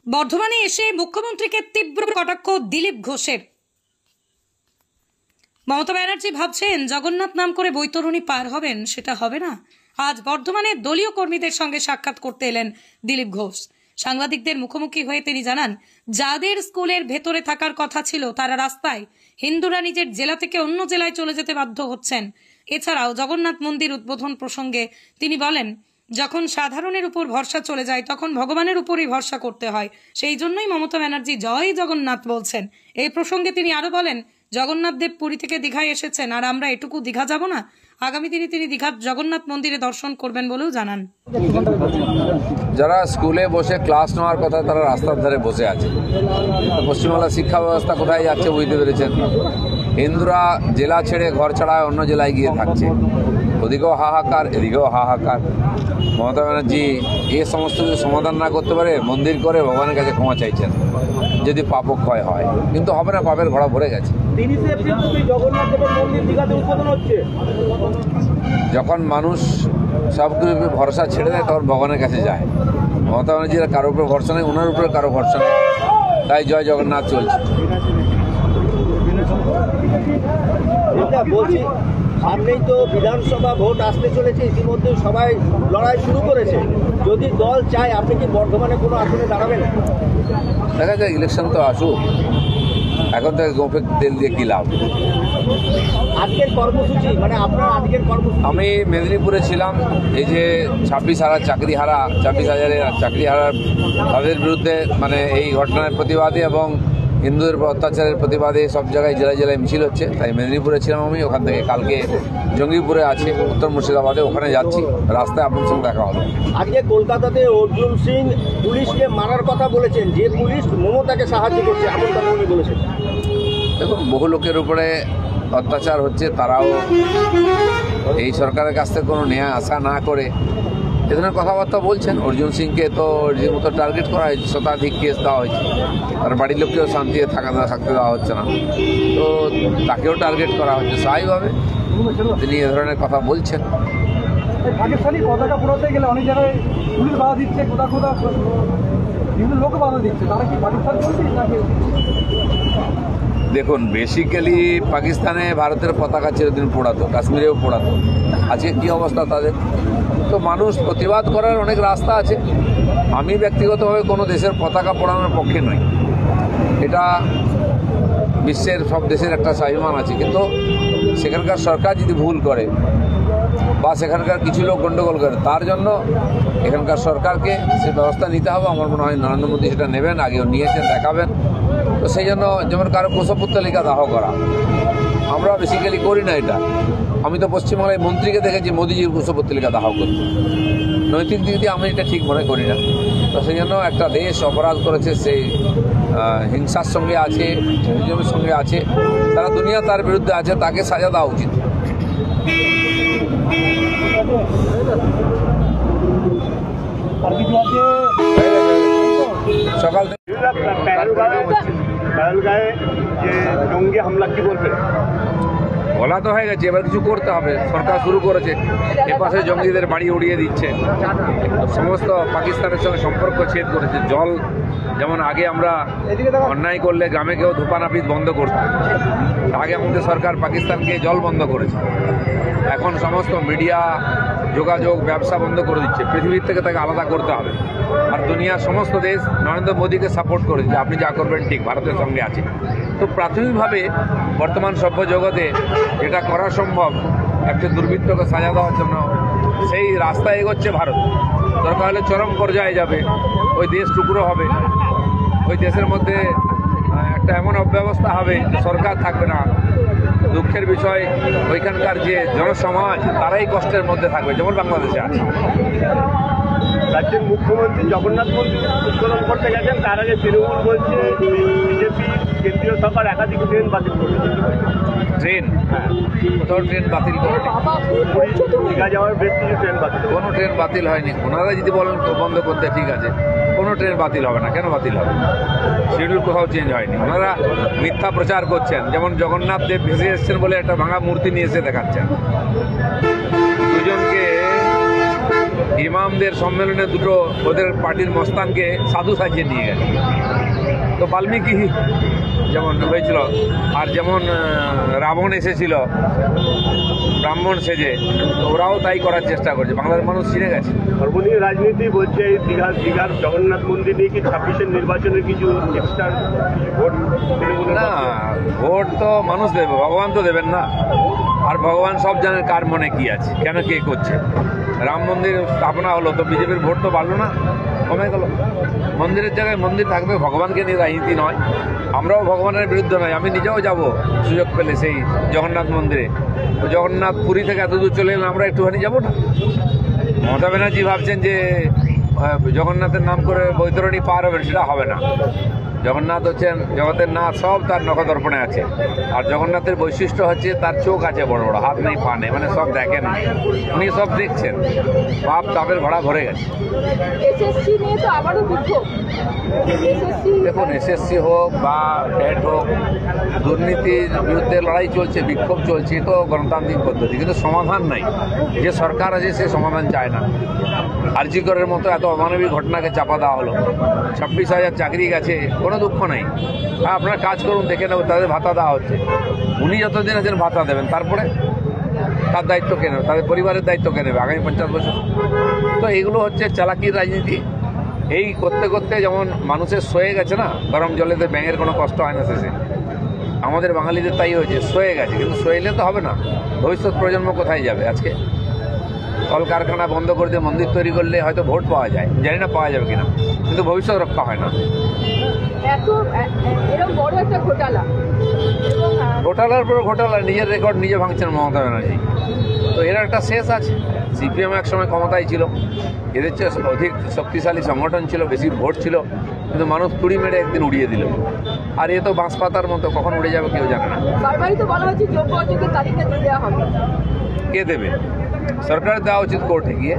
বর্ধমানে এসে মুখ্যমন্ত্রীকে তীব্র কটাক্ষ দিলীপ ঘোষের। মমতা ব্যানার্জি ভাবছেন জগন্নাথ নাম করে বৈতরণী পার হবেন, সেটা হবে না। আজ বর্ধমানে দলীয় কর্মীদের সঙ্গে সাক্ষাৎ করতে এলেন দিলীপ ঘোষ। সাংবাদিকদের মুখোমুখি হয়ে তিনি জানান, যাদের স্কুলের ভেতরে থাকার কথা ছিল তারা রাস্তায়, হিন্দুরা নিজের জেলা থেকে অন্য জেলায় চলে যেতে বাধ্য হচ্ছেন। এছাড়াও জগন্নাথ মন্দির উদ্বোধন প্রসঙ্গে তিনি বলেন, যখন সাধারণের উপর ভরসা চলে যায় তখন ভগবানের উপরই ভরসা করতে হয়। সেই জন্যই মমতা ব্যানার্জি জয় জগন্নাথ বলছেন। এই প্রসঙ্গে তিনি আরো বলেন, জগন্নাথ দেব পুরী থেকে দীঘায় এসেছেন, আর আমরা এটুকু দীঘা যাব না? আগামী দিনে তিনি দীঘার জগন্নাথ মন্দিরে দর্শন করবেন বলেও জানান। যারা স্কুলে বসে ক্লাস নেওয়ার কথা তারা রাস্তার ধারে বসে আছে। পশ্চিমবাংলার শিক্ষা ব্যবস্থা কোথায় যাচ্ছে বুঝতে পেরেছেন। হিন্দুরা জেলা ছেড়ে ঘর ছাড়া অন্য জেলায় গিয়ে থাকছে। ওদিকেও হাহাকার, এদিকেও হাহাকার। মমতা ব্যানার্জি এ সমস্ত কিছু সমাধান না করতে পারে মন্দির করে ভগবানের কাছে ক্ষমা চাইছেন যদি পাপক্ষয় হয়, কিন্তু হবে না, পাপের ঘোড়া ভরে গেছে। যখন মানুষ সব কিছু ভরসা ছেড়ে দেয় তখন ভগবানের কাছে যায়। মমতা ব্যানার্জির কারোর উপরে ভরসা নেই, ওনার উপরে কারো ভরসা নেই, তাই জয় জগন্নাথ চলছে। বলছি, সামনেই তো বিধানসভা ভোট আসতে চলেছে, ইতিমধ্যে সবাই লড়াই শুরু করেছে। যদি দল চায় আপনি কি বর্ধমানে কোনো আসনে দাঁড়াবেন? দেখা যায়, ইলেকশন তো আসুক, এখন থেকে গোপে তেল দিয়ে কি লাভ। আজকের কর্মসূচি মানে আপনার আজকের কর্মসূচি? আমি মেদিনীপুরে ছিলাম। এই যে 26,000 চাকরিহারা, 26,000 চাকরিহারার তাদের বিরুদ্ধে মানে এই ঘটনার প্রতিবাদে এবং হিন্দুদের অত্যাচারের প্রতিবাদে সব জায়গায় জেলায় জেলায় মিছিল হচ্ছে, তাই মেদিনীপুরে ছিলাম আমি। ওখান থেকে কালকে জঙ্গিপুরে আছে, উত্তর মুর্শিদাবাদে, ওখানে যাচ্ছি। রাস্তায় আপনার সঙ্গে দেখা হলো। আজকে কলকাতাতে অর্জুন সিং পুলিশকে মারার কথা বলেছেন, যে পুলিশ মমতাকে সাহায্য করছে এমন কথা উনি বলেছেন। দেখুন, বহু লোকের উপরে অত্যাচার হচ্ছে, তারাও এই সরকারের কাছ থেকে কোনো ন্যায় আশা না করে এ ধরনের কথাবার্তা বলছেন। অর্জুন সিংকে তো রীতিমতো টার্গেট করা হয়েছে, শতাধিক কেস দেওয়া হয়েছে, আর বাড়ির লোককেও শান্তিতে থাকতে দেওয়া হচ্ছে না, তো তাকেও টার্গেট করা হচ্ছে। স্বাভাবিকভাবে তিনি এ ধরনের কথা বলছেন। পাকিস্তানি পতাকা পোড়াতে গেলে অনেক জায়গায় পুলিশ বাধা দিচ্ছে, কোথাও বিভিন্ন লোক বাধা দিচ্ছে, তারা কি পাকিস্তান করছে নাকি? দেখুন, বেসিক্যালি পাকিস্তানে ভারতের পতাকা চিরদিন পোড়াতো, কাশ্মীরেও পোড়াতো। আজকে কী অবস্থা তাদের? তো মানুষ প্রতিবাদ করার অনেক রাস্তা আছে। আমি ব্যক্তিগতভাবে কোনো দেশের পতাকা পোড়ানোর পক্ষে নই, এটা বিশ্বের সব দেশের একটা স্বাভিমান আছে, কিন্তু সেখানকার সরকার যদি ভুল করে বা সেখানকার কিছু লোক গণ্ডগোল করে, তার জন্য এখানকার সরকারকে সে ব্যবস্থা নিতে হবে। আমার মনে হয় নরেন্দ্র মোদী সেটা নেবেন, আগেও নিয়েছেন, দেখাবেন। তো সেই জন্য যেমন কারো কুশপুত্তলিকা দাহ করা, আমরা বেসিক্যালি করি না এটা। আমি তো পশ্চিমবাংলায় মন্ত্রীকে দেখেছি মোদীজির কুশপুত্তলিকা দাহ করতে। নৈতিক দিক দিয়ে আমি এটা ঠিক মনে করি না। তো সেই জন্য একটা দেশ অপরাধ করেছে, সেই হিংসার সঙ্গে আছে, টেরোরিজমের সঙ্গে আছে, তারা দুনিয়া তার বিরুদ্ধে আছে, তাকে সাজা দেওয়া উচিত। সকাল থেকে জঙ্গি হামলা কি বলবে? বলা তো হয়ে গেছে, এবার কিছু করতে হবে। সরকার শুরু করেছে, এপাশে জঙ্গিদের বাড়ি উড়িয়ে দিচ্ছে, সমস্ত পাকিস্তানের সঙ্গে সম্পর্ক ছেদ করেছে। জল যেমন আগে আমরা অন্যায় করলে গ্রামে কেউ ধূপানাপিত বন্ধ করতাম, আগে আমাদের সরকার পাকিস্তানকে জল বন্ধ করেছে। এখন সমস্ত মিডিয়া, যোগাযোগ, ব্যবসা বন্ধ করে দিচ্ছে। পৃথিবীর থেকে তাকে আলাদা করতে হবে। আর দুনিয়ার সমস্ত দেশ নরেন্দ্র মোদীকে সাপোর্ট করেছে, আপনি যা করবেন ঠিক, ভারতের সঙ্গে আছে। তো প্রাথমিকভাবে বর্তমান সভ্য জগতে যেটা করা সম্ভব, একটা দুর্বৃত্তকে সাজা দেওয়ার জন্য সেই রাস্তায় এগোচ্ছে ভারত। দরকার হলে চরম পর্যায়ে যাবে, ওই দেশ টুকরো হবে, ওই দেশের মধ্যে একটা এমন অব্যবস্থা হবে যে সরকার থাকবে না। দুঃখের বিষয়, ওইখানকার যে জনসমাজ তারাই কষ্টের মধ্যে থাকবে, যেমন বাংলাদেশে আছে। রাজ্যের মুখ্যমন্ত্রী জগন্নাথ মন্দির উদ্বোধন করতে গেছেন, তার আগে তৃণমূল বলছে বিজেপি কেন্দ্রীয় সরকার একাধিক ট্রেন বাতিল করেছে। ট্রেন? কোথাও ট্রেন বাতিল করেনি। দীঘা যাওয়ার বেশ কিছু ট্রেন বাতিল, কোনো ট্রেন বাতিল হয়নি। ওনারা যদি বলেন বন্ধ করতে, ঠিক আছে, কোনো ট্রেন বাতিল হবে না। কেন বাতিল হবে? শিডিউল কোথাও চেঞ্জ হয়নি। ওনারা মিথ্যা প্রচার করছেন, যেমন জগন্নাথ দেব ভেসে এসছেন বলে একটা ভাঙা মূর্তি নিয়ে এসে দেখাচ্ছেন। দুজনকে ইমামদের সম্মেলনে দুটো ওদের পার্টির মস্তানকে সাধু সাজিয়ে নিয়ে গেছে। তো বাল্মীকি যেমন হয়েছিল, আর যেমন রাবণ এসেছিল ব্রাহ্মণ সেজে, ওরাও তাই করার চেষ্টা করছে। বাংলার মানুষ চিনে গেছে। সর্বনীয় রাজনীতি বলছে এই দীঘার জগন্নাথ মন্দির নিয়ে কি 26-এর নির্বাচনের কিছু এক্সট্রা ভোট? না, ভোট তো মানুষ দেবে, ভগবান তো দেবেন না। আর ভগবান সব জানেন কার মনে কি আছে, কেন কে করছে। রাম মন্দির স্থাপনা হলো তো বিজেপির ভোট তো বাড়লো না, কমে গেল। মন্দিরের জায়গায় মন্দির থাকবে, ভগবানকে নিয়ে রাজনীতি নয়। আমরাও ভগবানের বিরুদ্ধে নয়, আমি নিজেও যাব সুযোগ পেলে সেই জগন্নাথ মন্দিরে। জগন্নাথ পুরী থেকে এত দূর চলে এলেন, আমরা একটুখানি যাবো না? মমতা ব্যানার্জি ভাবছেন যে জগন্নাথের নাম করে বৈতরণী পার হবেন, সেটা হবে না। জগন্নাথ হচ্ছেন জগতের নাথ, সব তার নখদর্পণে আছে। আর জগন্নাথের বৈশিষ্ট্য হচ্ছে তার চোখ আছে বড় বড়, হাত নেই পা নেই, মানে সব দেখেন, উনি সব দেখছেন। বাপ তাপের ঘোড়া ভরে গেছে। দেখুন, এসএসসি হোক বা টেট হোক, দুর্নীতির বিরুদ্ধে লড়াই চলছে, বিক্ষোভ চলছে, তো গণতান্ত্রিক পদ্ধতি, কিন্তু সমাধান নাই। যে সরকার আছে সে সমাধান চায় না। আরজি করের মতো এত অমানবিক ঘটনাকে চাপা দেওয়া হলো। 26,000 চাকরি গেছে, কোনো দুঃখ নেই। আপনারা কাজ করুন, দেখে নেব, তাদের ভাতা দেওয়া হচ্ছে। উনি যতদিন আছেন ভাতা দেবেন, তারপরে তার দায়িত্ব কে নেবে, তাদের পরিবারের দায়িত্ব কে নেবে আগামী 50 বছর? তো এগুলো হচ্ছে চালাকির রাজনীতি। এই করতে করতে যেমন মানুষের সয়ে গেছে না, গরম জলেতে ব্যাঙের কোনো কষ্ট হয় না শেষে। আমাদের বাঙালিদের তাই হয়েছে, সয়ে গেছে। কিন্তু সইলে তো হবে না। ভবিষ্যৎ প্রজন্ম কোথায় যাবে? আজকে কলকারখানা বন্ধ করে দিয়ে মন্দির তৈরি করলে হয়তো ভোট পাওয়া যায়, জানি না পাওয়া যাবে কিনা, কিন্তু ভবিষ্যৎ রক্ষা হয় না। ঘোটালার পর ঘোটালা, নিজের রেকর্ড নিজে ভাঙছেন মমতা ব্যানার্জি। তো এর একটা শেষ আছে। সিপিএম এক সময় ক্ষমতায় ছিল, এদের চেয়ে অধিক শক্তিশালী সংগঠন ছিল, বেশি ভোট ছিল, কিন্তু মানুষ তুড়ি মেরে একদিন উড়িয়ে দিল। আর এ তো বাঁশ পাতার মতো, কখন উড়ে যাবে কেউ জানে না। কে দেবে? সরকার দেওয়া উচিত কোর্টে গিয়ে।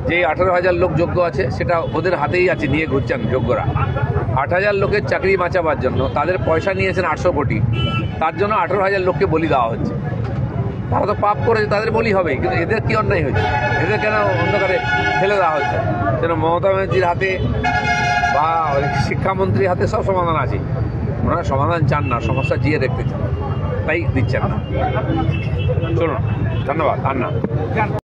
যেই 18,000 লোক যোগ্য আছে, সেটা ওদের হাতেই আছে, নিয়ে ঘুরছেন যোগ্যরা। 8,000 লোকের চাকরি বাঁচাবার জন্য তাদের পয়সা নিয়েছেন 800 কোটি, তার জন্য 18,000 লোককে বলি দেওয়া হচ্ছে। তারা তো পাপ করেছে, তাদের বলি হবে, কিন্তু এদের কি অন্যায় হয়েছে? এদের কেন অন্ধকারে ফেলে দেওয়া হচ্ছে? যেন মমতা ব্যানার্জির হাতে বা শিক্ষামন্ত্রীর হাতে সব সমাধান আছে। ওনারা সমাধান চান না, সমস্যা জিয়ে দেখতে চান, তাই দিচ্ছেন না। চলুন, ধন্যবাদ। আর না।